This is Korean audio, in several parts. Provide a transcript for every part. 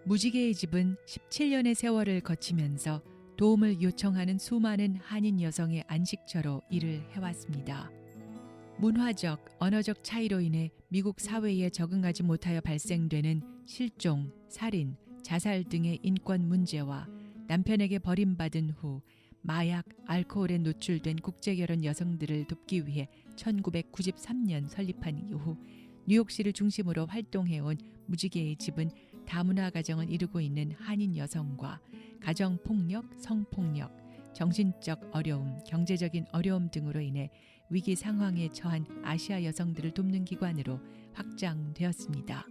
무지개의 집은 17년의 세월을 거치면서 도움을 요청하는 수많은 한인 여성의 안식처로 일을 해왔습니다. 문화적, 언어적 차이로 인해 미국 사회에 적응하지 못하여 발생되는 실종, 살인, 자살 등의 인권 문제와 남편에게 버림받은 후 마약, 알코올에 노출된 국제결혼 여성들을 돕기 위해 1993년 설립한 이후 뉴욕시를 중심으로 활동해온 무지개의 집은 다문화 가정을 이루고 있는 한인 여성과 가정폭력, 성폭력, 정신적 어려움, 경제적인 어려움 등으로 인해 위기 상황에 처한 아시아 여성들을 돕는 기관으로 확장되었습니다.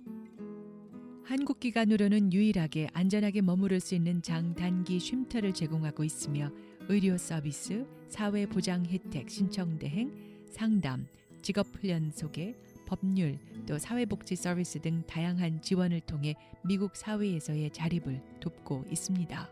한국 기관으로는 유일하게 안전하게 머무를 수 있는 장단기 쉼터를 제공하고 있으며 의료 서비스, 사회보장 혜택 신청 대행, 상담, 직업훈련 소개, 법률, 또 사회복지 서비스 등 다양한 지원을 통해 미국 사회에서의 자립을 돕고 있습니다.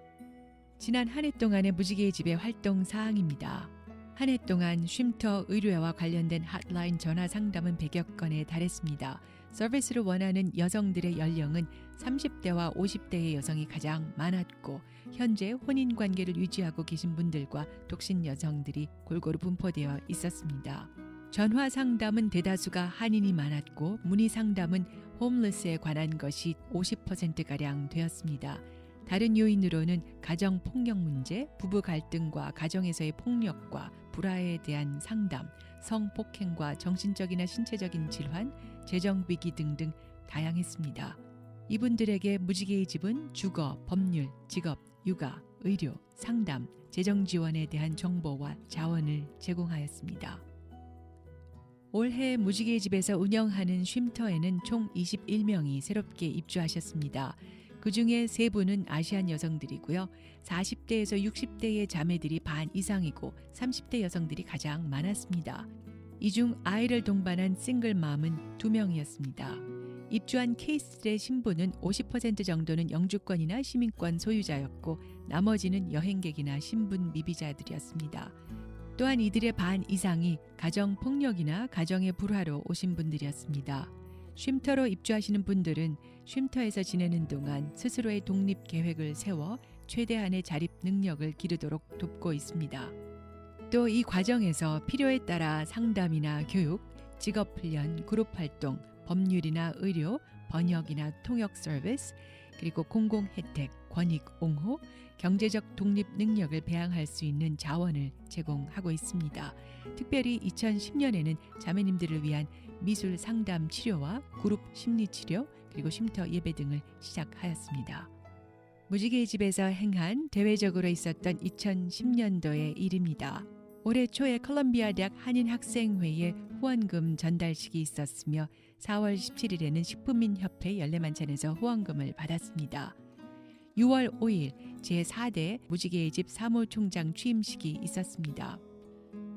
지난 한 해 동안의 무지개의 집의 활동 사항입니다. 한 해 동안 쉼터 의료와 관련된 핫라인 전화 상담은 100여 건에 달했습니다. 서비스를 원하는 여성들의 연령은 30대와 50대의 여성이 가장 많았고 현재 혼인 관계를 유지하고 계신 분들과 독신 여성들이 골고루 분포되어 있었습니다. 전화 상담은 대다수가 한인이 많았고 문의 상담은 홈리스에 관한 것이 50%가량 되었습니다. 다른 요인으로는 가정 폭력 문제, 부부 갈등과 가정에서의 폭력과 불화에 대한 상담, 성폭행과 정신적이나 신체적인 질환, 재정 위기 등등 다양했습니다. 이분들에게 무지개의 집은 주거, 법률, 직업, 육아, 의료, 상담, 재정 지원에 대한 정보와 자원을 제공하였습니다. 올해 무지개의 집에서 운영하는 쉼터에는 총 21명이 새롭게 입주하셨습니다. 그 중에 3분은 아시안 여성들이고요. 40대에서 60대의 자매들이 반 이상이고 30대 여성들이 가장 많았습니다. 이 중 아이를 동반한 싱글맘은 2명이었습니다. 입주한 케이스들의 신분은 50% 정도는 영주권이나 시민권 소유자였고 나머지는 여행객이나 신분 미비자들이었습니다. 또한 이들의 반 이상이 가정폭력이나 가정의 불화로 오신 분들이었습니다. 쉼터로 입주하시는 분들은 쉼터에서 지내는 동안 스스로의 독립 계획을 세워 최대한의 자립 능력을 기르도록 돕고 있습니다. 또 이 과정에서 필요에 따라 상담이나 교육, 직업훈련, 그룹활동, 법률이나 의료, 번역이나 통역 서비스, 그리고 공공혜택, 권익 옹호, 경제적 독립 능력을 배양할 수 있는 자원을 제공하고 있습니다. 특별히 2010년에는 자매님들을 위한 미술 상담 치료와 그룹 심리 치료, 그리고 쉼터 예배 등을 시작하였습니다. 무지개의 집에서 행한 대외적으로 있었던 2010년도의 일입니다. 올해 초에 컬럼비아 대학 한인학생회의 후원금 전달식이 있었으며 4월 17일에는 식품인협회 연례만찬에서 후원금을 받았습니다. 6월 5일 제4대 무지개의 집 사무총장 취임식이 있었습니다.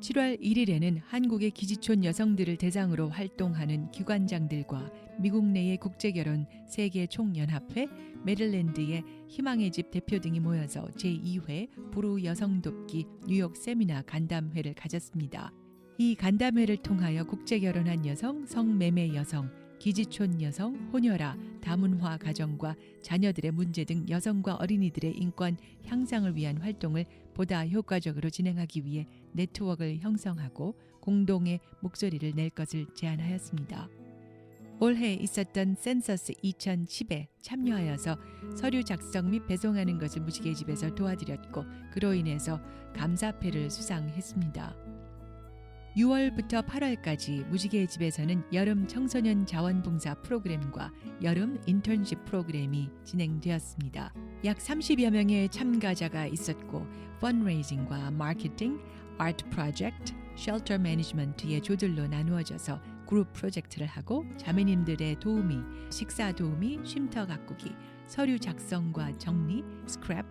7월 1일에는 한국의 기지촌 여성들을 대상으로 활동하는 기관장들과 미국 내의 국제결혼 세계총연합회, 메릴랜드의 희망의 집 대표 등이 모여서 제2회 부르 여성돕기 뉴욕 세미나 간담회를 가졌습니다. 이 간담회를 통하여 국제결혼한 여성, 성매매 여성, 기지촌 여성, 혼혈아, 다문화 가정과 자녀들의 문제 등 여성과 어린이들의 인권 향상을 위한 활동을 보다 효과적으로 진행하기 위해 네트워크를 형성하고 공동의 목소리를 낼 것을 제안하였습니다. 올해 있었던 센서스 2010에 참여하여서 서류 작성 및 배송하는 것을 무지개의 집에서 도와드렸고 그로 인해서 감사패를 수상했습니다. 6월부터 8월까지 무지개의 집에서는 여름 청소년 자원봉사 프로그램과 여름 인턴십 프로그램이 진행되었습니다. 약 30여 명의 참가자가 있었고 펀레이징과 마케팅, 아트 프로젝트, 쉘터 매니지먼트의 조들로 나누어져서 그룹 프로젝트를 하고 자매님들의 도우미, 식사 도우미, 쉼터 가꾸기, 서류 작성과 정리, 스크랩,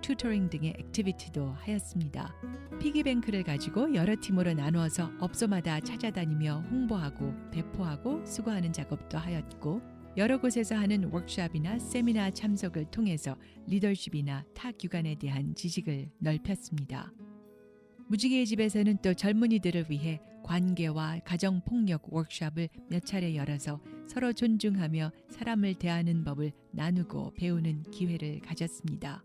튜터링 등의 액티비티도 하였습니다. 피기뱅크를 가지고 여러 팀으로 나누어서 업소마다 찾아다니며 홍보하고 배포하고 수거하는 작업도 하였고 여러 곳에서 하는 워크숍이나 세미나 참석을 통해서 리더십이나 타 기관에 대한 지식을 넓혔습니다. 무지개의 집에서는 또 젊은이들을 위해 관계와 가정폭력 워크숍을 몇 차례 열어서 서로 존중하며 사람을 대하는 법을 나누고 배우는 기회를 가졌습니다.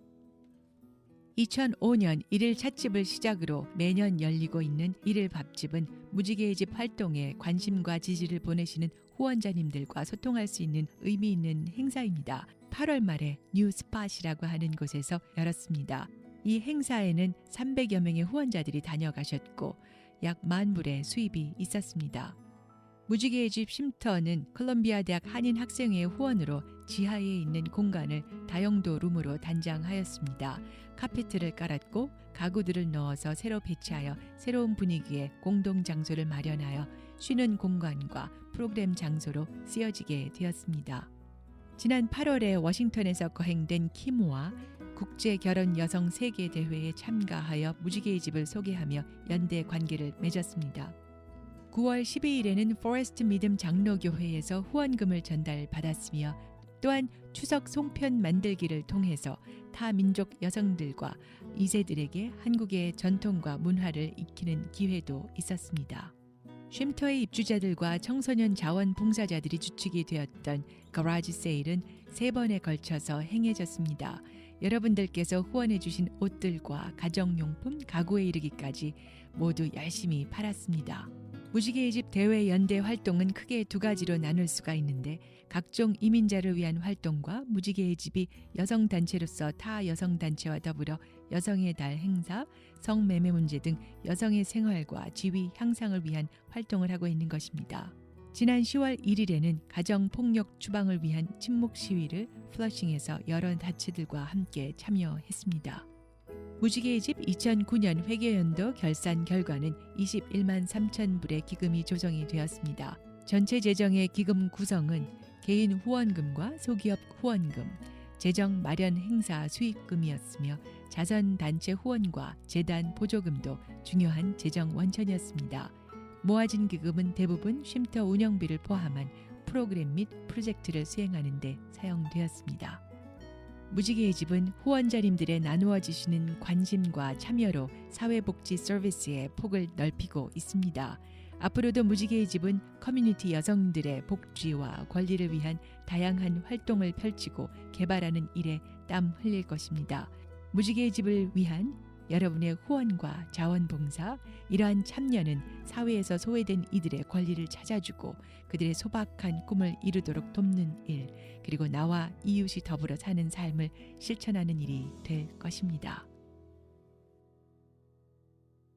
2005년 일일 찻집을 시작으로 매년 열리고 있는 일일 밥집은 무지개의 집 활동에 관심과 지지를 보내시는 후원자님들과 소통할 수 있는 의미 있는 행사입니다. 8월 말에 뉴 스팟이라고 하는 곳에서 열었습니다. 이 행사에는 300여 명의 후원자들이 다녀가셨고 약 10,000불의 수입이 있었습니다. 무지개의 집 쉼터는 콜롬비아 대학 한인 학생회의 후원으로 지하에 있는 공간을 다용도 룸으로 단장하였습니다. 카페트를 깔았고 가구들을 넣어서 새로 배치하여 새로운 분위기의 공동 장소를 마련하여 쉬는 공간과 프로그램 장소로 쓰여지게 되었습니다. 지난 8월에 워싱턴에서 거행된 키모와 국제 결혼 여성 세계 대회에 참가하여 무지개의 집을 소개하며 연대 관계를 맺었습니다. 9월 12일에는 포레스트 믿음 장로교회에서 후원금을 전달받았으며 또한 추석 송편 만들기를 통해서 타 민족 여성들과 2세들에게 한국의 전통과 문화를 익히는 기회도 있었습니다. 쉼터의 입주자들과 청소년 자원봉사자들이 주축이 되었던 거라지 세일은 3번에 걸쳐서 행해졌습니다. 여러분들께서 후원해 주신 옷들과 가정용품, 가구에 이르기까지 모두 열심히 팔았습니다. 무지개의 집 대외 연대 활동은 크게 2가지로 나눌 수가 있는데 각종 이민자를 위한 활동과 무지개의 집이 여성단체로서 타 여성단체와 더불어 여성의 달 행사, 성매매 문제 등 여성의 생활과 지위 향상을 위한 활동을 하고 있는 것입니다. 지난 10월 1일에는 가정폭력 추방을 위한 침묵 시위를 플러싱에서 여러 단체들과 함께 참여했습니다. 무지개의 집 2009년 회계연도 결산 결과는 21만 3천 불의 기금이 조성이 되었습니다. 전체 재정의 기금 구성은 개인 후원금과 소기업 후원금, 재정 마련 행사 수익금이었으며 자선단체 후원과 재단 보조금도 중요한 재정 원천이었습니다. 모아진 기금은 대부분 쉼터 운영비를 포함한 프로그램 및 프로젝트를 수행하는 데 사용되었습니다. 무지개의 집은 후원자님들의 나누어 주시는 관심과 참여로 사회복지 서비스의 폭을 넓히고 있습니다. 앞으로도 무지개의 집은 커뮤니티 여성들의 복지와 권리를 위한 다양한 활동을 펼치고 개발하는 일에 땀 흘릴 것입니다. 무지개의 집을 위한 여러분의 후원과 자원봉사, 이러한 참여는 사회에서 소외된 이들의 권리를 찾아주고 그들의 소박한 꿈을 이루도록 돕는 일, 그리고 나와 이웃이 더불어 사는 삶을 실천하는 일이 될 것입니다.